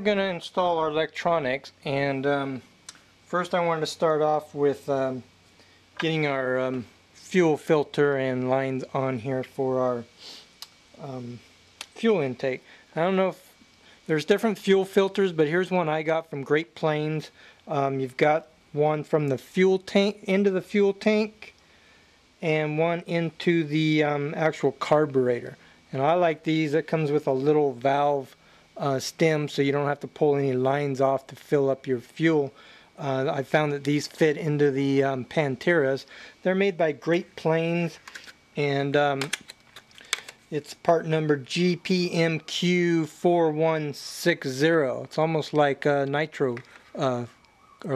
we're going to install our electronics, and first I wanted to start off with getting our fuel filter and lines on here for our fuel intake. I don't know if there's different fuel filters, but here's one I got from Great Plains. You've got one from the fuel tank into the fuel tank and one into the actual carburetor. And I like these. It comes with a little valve stem, so you don't have to pull any lines off to fill up your fuel. I found that these fit into the Panteras. They're made by Great Plains, and it's part number GPMQ4160. It's almost like nitro, or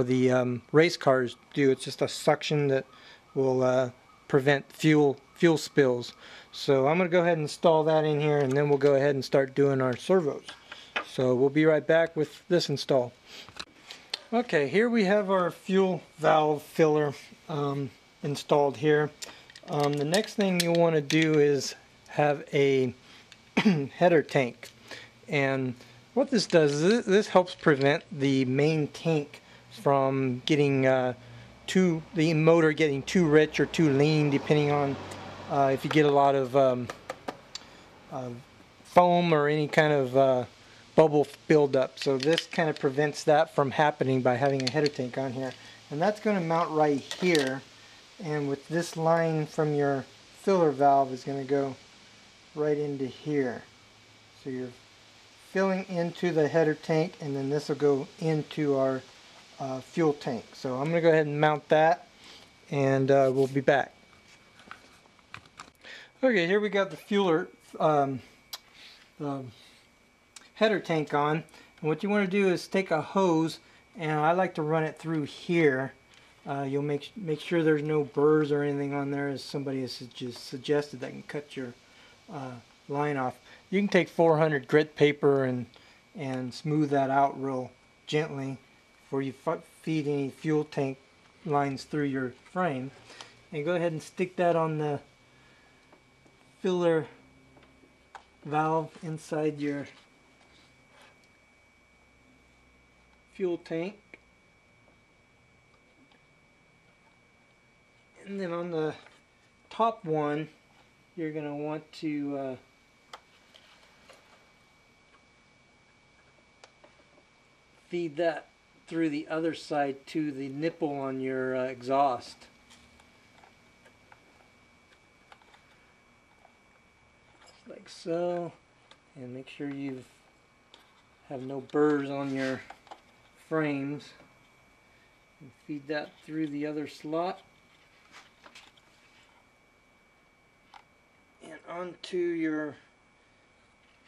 the race cars do. It's just a suction that will prevent fuel spills. So I'm going to go ahead and install that in here, and then we'll go ahead and start doing our servos. So we'll be right back with this install. Okay, here we have our fuel valve filler installed here. The next thing you want to do is have a header tank, and what this does is this helps prevent the main tank from getting the motor getting too rich or too lean, depending on if you get a lot of foam or any kind of bubble buildup. So this kind of prevents that from happening by having a header tank on here. And that's going to mount right here, and with this line from your filler valve is going to go right into here. So you're filling into the header tank, and then this will go into our fuel tank. So I'm going to go ahead and mount that, and we'll be back. Okay, here we got the header tank on, and what you want to do is take a hose, and I like to run it through here. You'll make sure there's no burrs or anything on there, as somebody has just suggested that can cut your line off. You can take 400 grit paper and smooth that out real gently before you feed any fuel tank lines through your frame. And go ahead and stick that on the filler valve inside your fuel tank. And then on the top one, you're going to want to feed that through the other side to the nipple on your exhaust. Like so, and make sure you have no burrs on your frames, and feed that through the other slot and onto your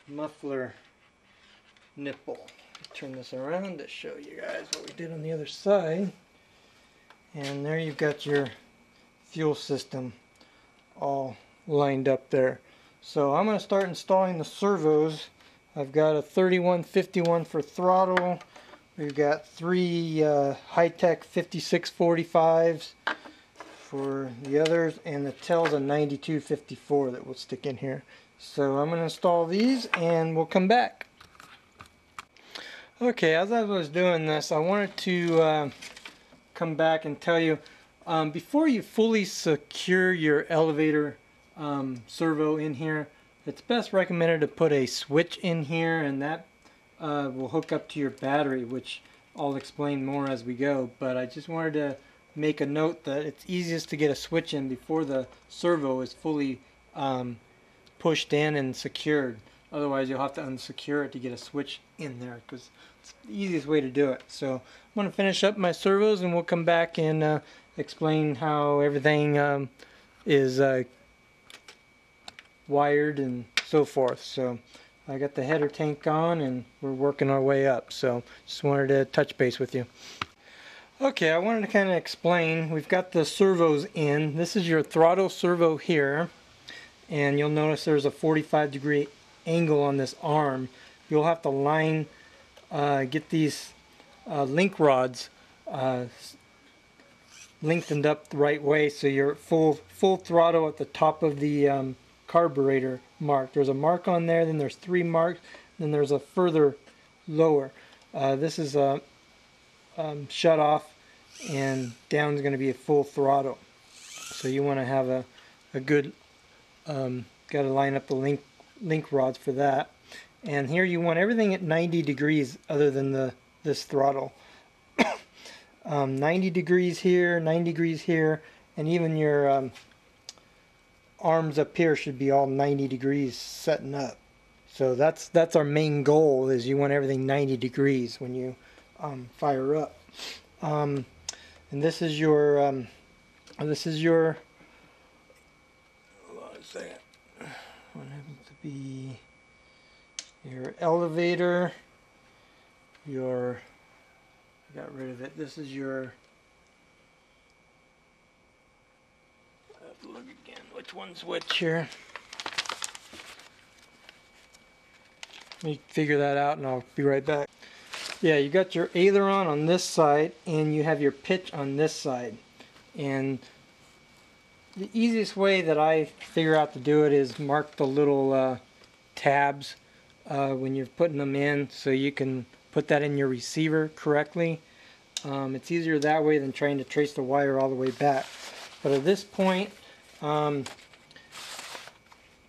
muffler nipple. Turn this around to show you guys what we did on the other side, and there you've got your fuel system all lined up there. So I'm going to start installing the servos. I've got a 3151 for throttle. We've got three high-tech 5645s for the others, and the tail's a 9254 that we'll stick in here. So I'm going to install these, and we'll come back. Okay, as I was doing this, I wanted to come back and tell you, before you fully secure your elevator servo in here, it's best recommended to put a switch in here, and that will hook up to your battery, which I'll explain more as we go. But I just wanted to make a note that it's easiest to get a switch in before the servo is fully pushed in and secured. Otherwise you'll have to unsecure it to get a switch in there, because it's the easiest way to do it. So I'm going to finish up my servos, and we'll come back and explain how everything is wired and so forth. So I got the header tank on, and we're working our way up. So just wanted to touch base with you. Okay, I wanted to kind of explain. We've got the servos in. This is your throttle servo here, and you'll notice there's a 45-degree angle on this arm. You'll have to get these link rods lengthened up the right way, so you're full throttle at the top of the carburetor mark. There's a mark on there, then there's 3 marks, then there's a further lower. This is a shut off, and down is going to be a full throttle. So you want to have a good, got to line up the link rods for that. And here you want everything at 90 degrees other than this throttle. 90 degrees here, 90 degrees here, and even your arms up here should be all 90 degrees setting up. So that's our main goal, is you want everything 90 degrees when you fire up. And this is your hold on a second. What happens to be your elevator, I got rid of it. This is your, I have to look again, which one's which here. Let me figure that out and I'll be right back. Yeah, you got your aileron on this side and you have your pitch on this side. And the easiest way that I figure out to do it is mark the little tabs when you're putting them in, so you can put that in your receiver correctly. It's easier that way than trying to trace the wire all the way back. But at this point, I'm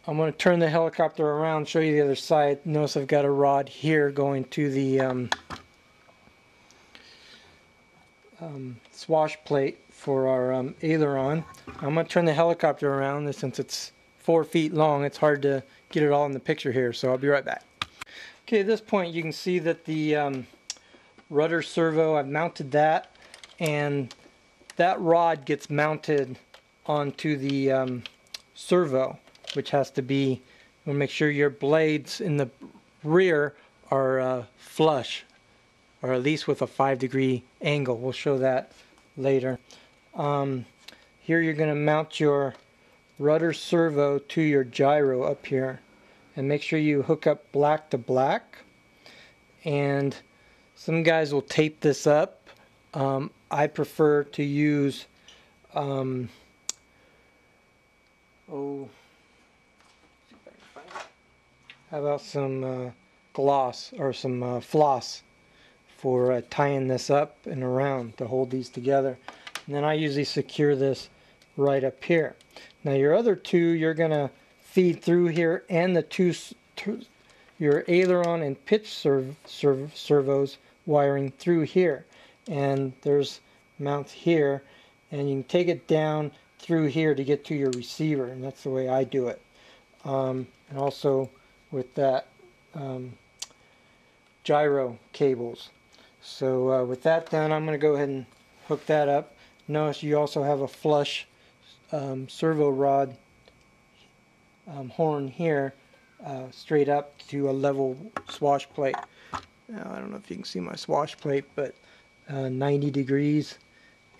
going to turn the helicopter around, show you the other side. Notice I've got a rod here going to the swash plate for our aileron. I'm going to turn the helicopter around, and since it's 4 feet long, it's hard to get it all in the picture here, so I'll be right back. Okay, at this point you can see that the rudder servo, I've mounted that, and that rod gets mounted onto the servo, which has to be, you want to make sure your blades in the rear are flush, or at least with a 5-degree angle. We'll show that later. Here you're going to mount your rudder servo to your gyro up here, and make sure you hook up black to black. And some guys will tape this up. I prefer to use how about some gloss or some floss for tying this up and around to hold these together. And then I usually secure this right up here. Now your other two, you're going to feed through here, and your aileron and pitch servos wiring through here. And there's mounts here, and you can take it down through here to get to your receiver, and that's the way I do it. And also with that gyro cables. So with that done, I'm going to go ahead and hook that up. Notice you also have a flush servo rod horn here, straight up to a level swash plate. Now, I don't know if you can see my swash plate, but 90 degrees,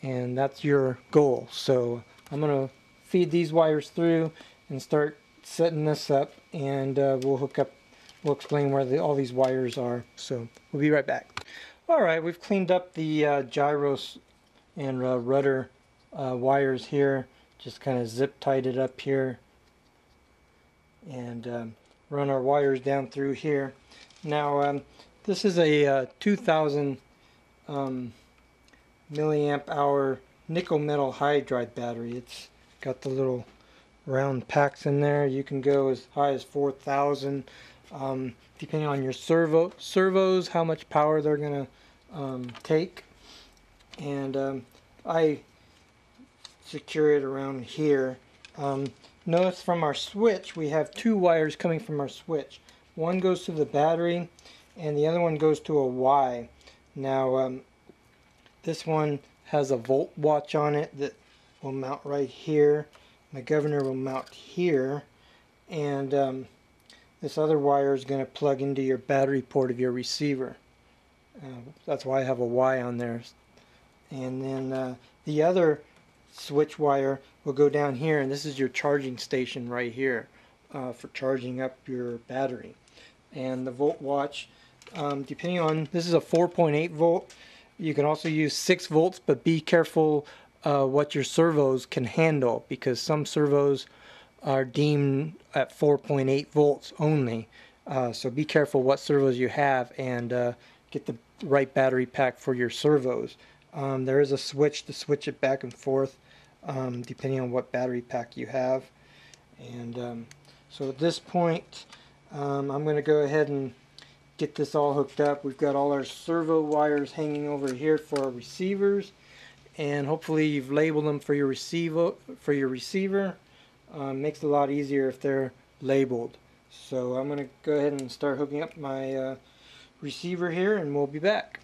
and that's your goal. So I'm going to feed these wires through and start setting this up, and we'll explain where all these wires are. So we'll be right back. Alright, we've cleaned up the gyros and rudder wires here. Just kind of zip tied it up here, and run our wires down through here. Now this is a 2000 milliamp hour nickel metal hydride battery. It's got the little round packs in there. You can go as high as 4,000 depending on your servos, how much power they're going to take. And I secure it around here. Notice from our switch, we have two wires coming from our switch. One goes to the battery and the other one goes to a Y. Now this one has a volt watch on it that will mount right here. My governor will mount here, and this other wire is going to plug into your battery port of your receiver. That's why I have a Y on there. And then the other switch wire will go down here, and this is your charging station right here for charging up your battery. And the volt watch, depending on, this is a 4.8 volt. You can also use 6 volts, but be careful what your servos can handle, because some servos are deemed at 4.8 volts only. So be careful what servos you have, and get the right battery pack for your servos. There is a switch to switch it back and forth depending on what battery pack you have. And so at this point, I'm going to go ahead and get this all hooked up. We've got all our servo wires hanging over here for our receivers, and hopefully you've labeled them for your receiver. Makes it a lot easier if they're labeled. So I'm going to go ahead and start hooking up my receiver here, and we'll be back.